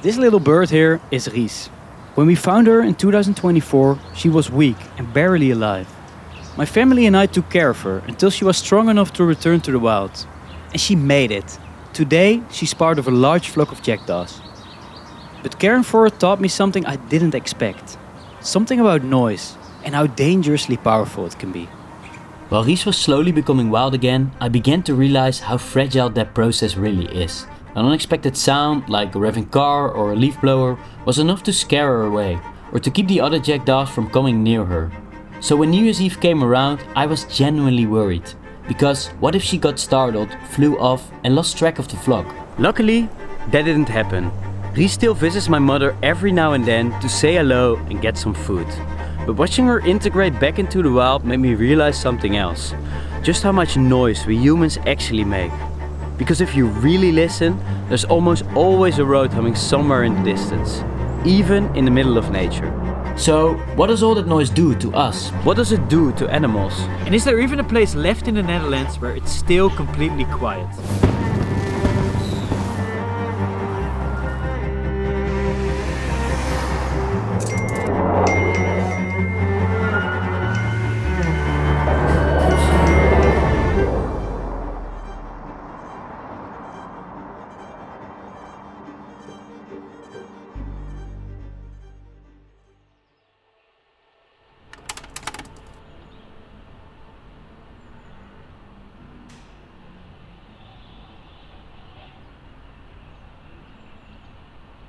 This little bird here is Ries. When we found her in 2024, she was weak and barely alive. My family and I took care of her until she was strong enough to return to the wild. And she made it. Today, she's part of a large flock of jackdaws. But caring for her taught me something I didn't expect. Something about noise and how dangerously powerful it can be. While Ries was slowly becoming wild again, I began to realize how fragile that process really is. An unexpected sound, like a revving car or a leaf blower, was enough to scare her away, or to keep the other jackdaws from coming near her. So when New Year's Eve came around, I was genuinely worried. Because what if she got startled, flew off and lost track of the flock? Luckily, that didn't happen. Ries still visits my mother every now and then to say hello and get some food. But watching her integrate back into the wild made me realize something else. Just how much noise we humans actually make. Because if you really listen, there's almost always a road humming somewhere in the distance. Even in the middle of nature. So, what does all that noise do to us? What does it do to animals? And is there even a place left in the Netherlands where it's still completely quiet?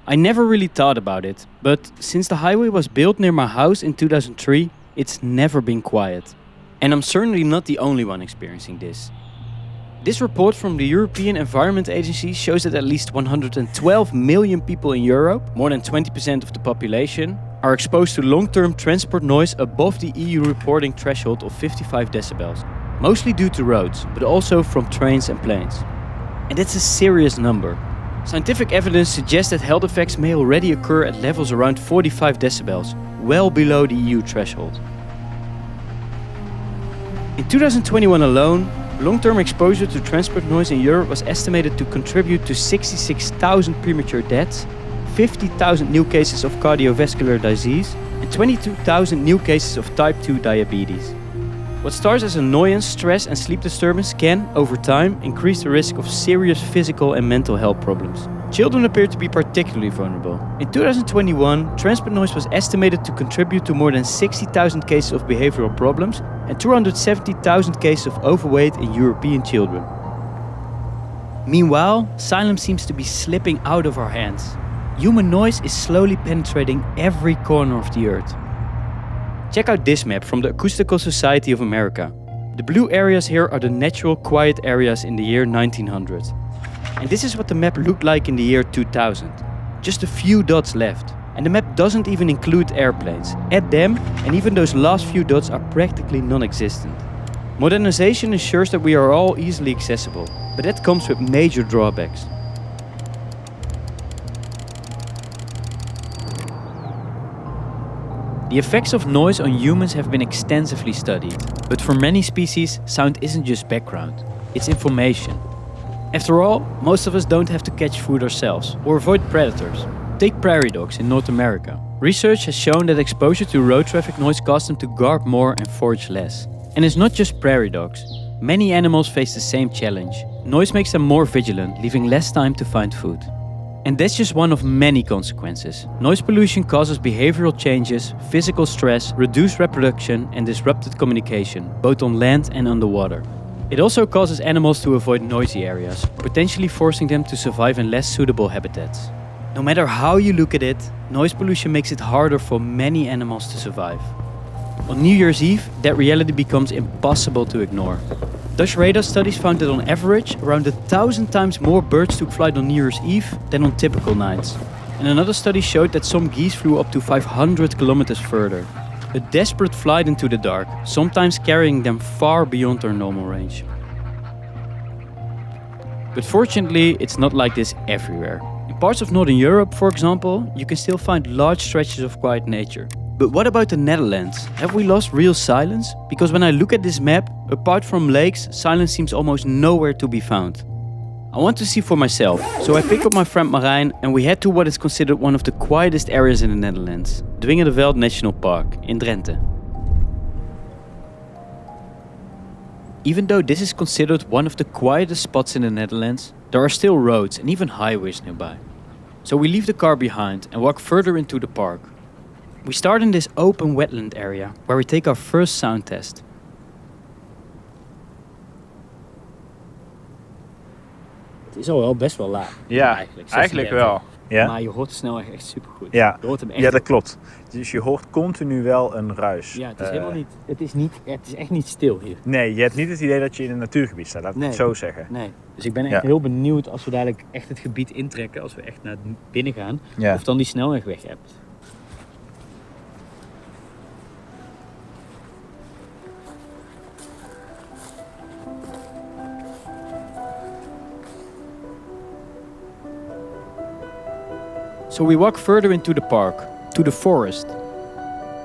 I never really thought about it, but since the highway was built near my house in 2003, it's never been quiet. And I'm certainly not the only one experiencing this. This report from the European Environment Agency shows that at least 112 million people in Europe, more than 20% of the population, are exposed to long-term transport noise above the EU reporting threshold of 55 decibels. Mostly due to roads, but also from trains and planes. And that's a serious number. Scientific evidence suggests that health effects may already occur at levels around 45 decibels, well below the EU threshold. In 2021 alone, long-term exposure to transport noise in Europe was estimated to contribute to 66,000 premature deaths, 50,000 new cases of cardiovascular disease, and 22,000 new cases of type 2 diabetes. What starts as annoyance, stress and sleep disturbance can, over time, increase the risk of serious physical and mental health problems. Children appear to be particularly vulnerable. In 2021, transport noise was estimated to contribute to more than 60,000 cases of behavioral problems and 270,000 cases of overweight in European children. Meanwhile, silence seems to be slipping out of our hands. Human noise is slowly penetrating every corner of the earth. Check out this map from the Acoustical Society of America. The blue areas here are the natural quiet areas in the year 1900. And this is what the map looked like in the year 2000. Just a few dots left. And the map doesn't even include airplanes. Add them, and even those last few dots are practically non-existent. Modernization ensures that we are all easily accessible, but that comes with major drawbacks. The effects of noise on humans have been extensively studied, but for many species, sound isn't just background, it's information. After all, most of us don't have to catch food ourselves or avoid predators. Take prairie dogs in North America. Research has shown that exposure to road traffic noise causes them to guard more and forage less. And it's not just prairie dogs. Many animals face the same challenge. Noise makes them more vigilant, leaving less time to find food. And that's just one of many consequences. Noise pollution causes behavioral changes, physical stress, reduced reproduction and disrupted communication, both on land and underwater. It also causes animals to avoid noisy areas, potentially forcing them to survive in less suitable habitats. No matter how you look at it, noise pollution makes it harder for many animals to survive. On New Year's Eve, that reality becomes impossible to ignore. Dutch radar studies found that on average, around 1,000 times more birds took flight on New Year's Eve than on typical nights. And another study showed that some geese flew up to 500 kilometers further. A desperate flight into the dark, sometimes carrying them far beyond their normal range. But fortunately, it's not like this everywhere. In parts of Northern Europe, for example, you can still find large stretches of quiet nature. But what about the Netherlands? Have we lost real silence? Because when I look at this map, apart from lakes, silence seems almost nowhere to be found. I want to see for myself, so I pick up my friend Marijn and we head to what is considered one of the quietest areas in the Netherlands, Dwingelenveld National Park in Drenthe. Even though this is considered one of the quietest spots in the Netherlands, there are still roads and even highways nearby. So we leave the car behind and walk further into the park. We start in this open wetland area where we take our first sound test. Het is al wel best wel laag. Ja, eigenlijk wel. Ja? Maar je hoort de snelweg echt supergoed. Ja. Je hoort hem echt. Ja, dat klopt. Dus je hoort continu wel een ruis. Ja, het is helemaal niet. Het is echt niet stil hier. Nee, je hebt niet het idee dat je in een natuurgebied staat, laat ik het zo zeggen. Nee. Dus ik ben echt heel benieuwd als we dadelijk echt het gebied intrekken, als we echt naar binnen gaan, of dan die snelweg weg hebt. So we walk further into the park, to the forest.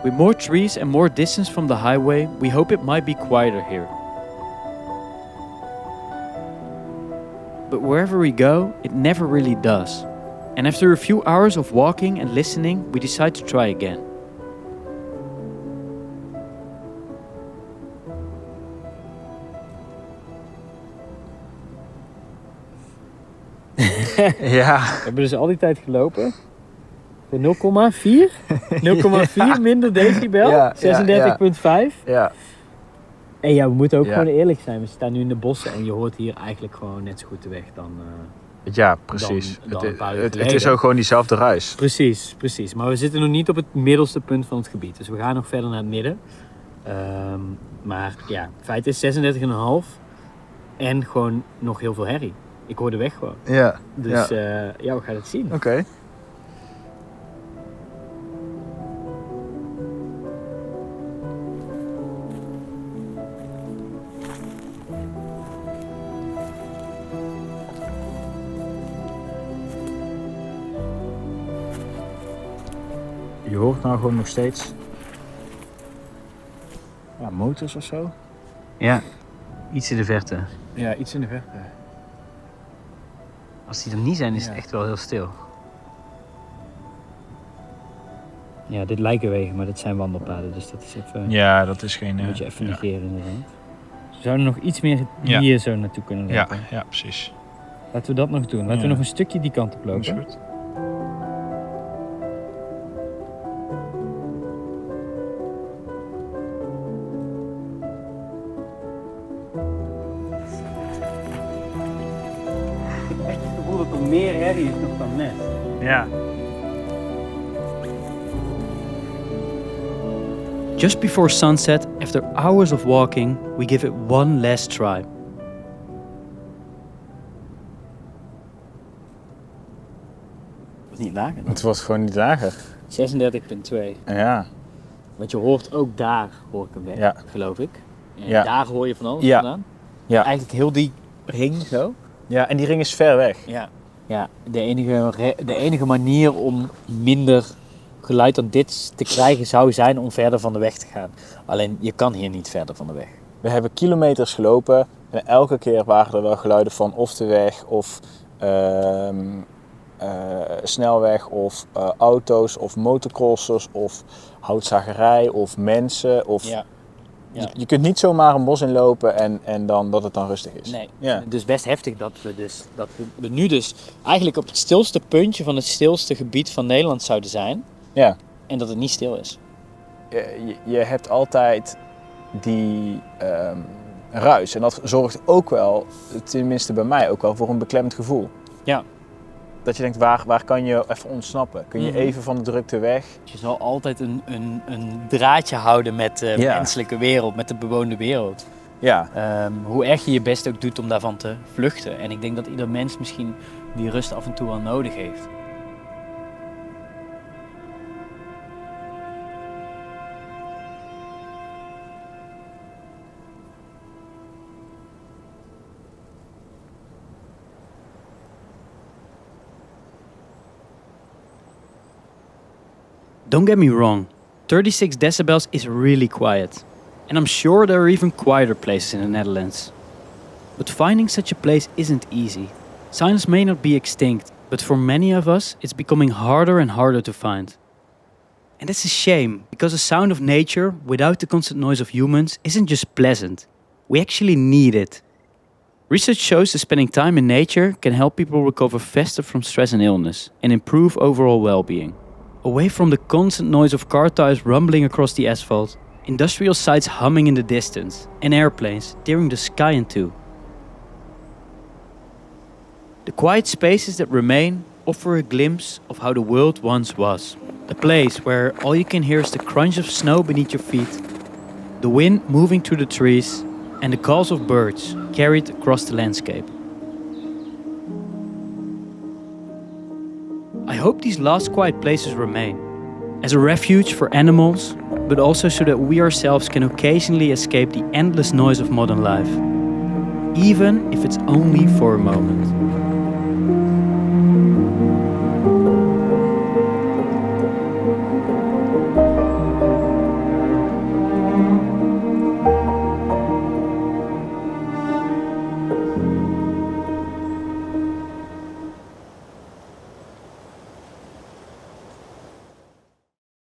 With more trees and more distance from the highway, we hope it might be quieter here. But wherever we go, it never really does. And after a few hours of walking and listening, we decide to try again. Ja. We hebben dus al die tijd gelopen. Voor 0,4? 0,4 minder decibel? 36,5? Ja. En ja, we moeten ook gewoon eerlijk zijn. We staan nu in de bossen en je hoort hier eigenlijk gewoon net zo goed de weg dan... Ja, precies. dan een paar uur het is ook gewoon diezelfde ruis. Precies. Maar we zitten nog niet op het middelste punt van het gebied. Dus we gaan nog verder naar het midden. Maar ja, het feit is 36,5 en gewoon nog heel veel herrie. Ik hoor de weg gewoon. Ja. Dus we gaan het zien. Oké. Je hoort nou gewoon nog steeds motors of zo. Ja, iets in de verte. Ja, iets in de verte. Als die er niet zijn, is het echt wel heel stil. Ja, dit lijken wegen, maar dit zijn wandelpaden, dus dat is even... Ja, dat is geen... moet je even negeren inderdaad. We zouden nog iets meer hier zo naartoe kunnen lopen. Ja, precies. Laten we dat nog doen. Laten we nog een stukje die kant op lopen. Dat is goed. Dat er meer herrie is nog dan net. Ja. Just before sunset, after hours of walking, we give it one last try. Het was niet lager. Het was gewoon niet lager. 36,2. Ja. Want je hoort ook daar, hoor ik hem weg, geloof ik. En daar hoor je van alles vandaan. Ja. Eigenlijk heel die ring zo. Ja, en die ring is ver weg. Ja, de enige manier om minder geluid dan dit te krijgen zou zijn om verder van de weg te gaan. Alleen je kan hier niet verder van de weg. We hebben kilometers gelopen en elke keer waren er wel geluiden van of de weg of snelweg of auto's of motocrossers of houtzagerij of mensen. Of... Ja. Je kunt niet zomaar een bos inlopen en dan dat het dan rustig is. Nee, dus best heftig dat we nu dus eigenlijk op het stilste puntje van het stilste gebied van Nederland zouden zijn. Ja. En dat het niet stil is. Je hebt altijd die ruis en dat zorgt ook wel, tenminste bij mij ook wel, voor een beklemd gevoel. Ja. Dat je denkt, waar kan je even ontsnappen? Kun je even van de drukte weg? Je zal altijd een draadje houden met de menselijke wereld, met de bewoonde wereld. Ja. Hoe erg je je best ook doet om daarvan te vluchten. En ik denk dat ieder mens misschien die rust af en toe wel nodig heeft. Don't get me wrong, 36 decibels is really quiet. And I'm sure there are even quieter places in the Netherlands. But finding such a place isn't easy. Silence may not be extinct, but for many of us, it's becoming harder and harder to find. And that's a shame, because the sound of nature, without the constant noise of humans, isn't just pleasant. We actually need it. Research shows that spending time in nature can help people recover faster from stress and illness, and improve overall well-being. Away from the constant noise of car tires rumbling across the asphalt, industrial sites humming in the distance, and airplanes tearing the sky in two. The quiet spaces that remain offer a glimpse of how the world once was. A place where all you can hear is the crunch of snow beneath your feet, the wind moving through the trees, and the calls of birds carried across the landscape. I hope these last quiet places remain, as a refuge for animals, but also so that we ourselves can occasionally escape the endless noise of modern life, even if it's only for a moment.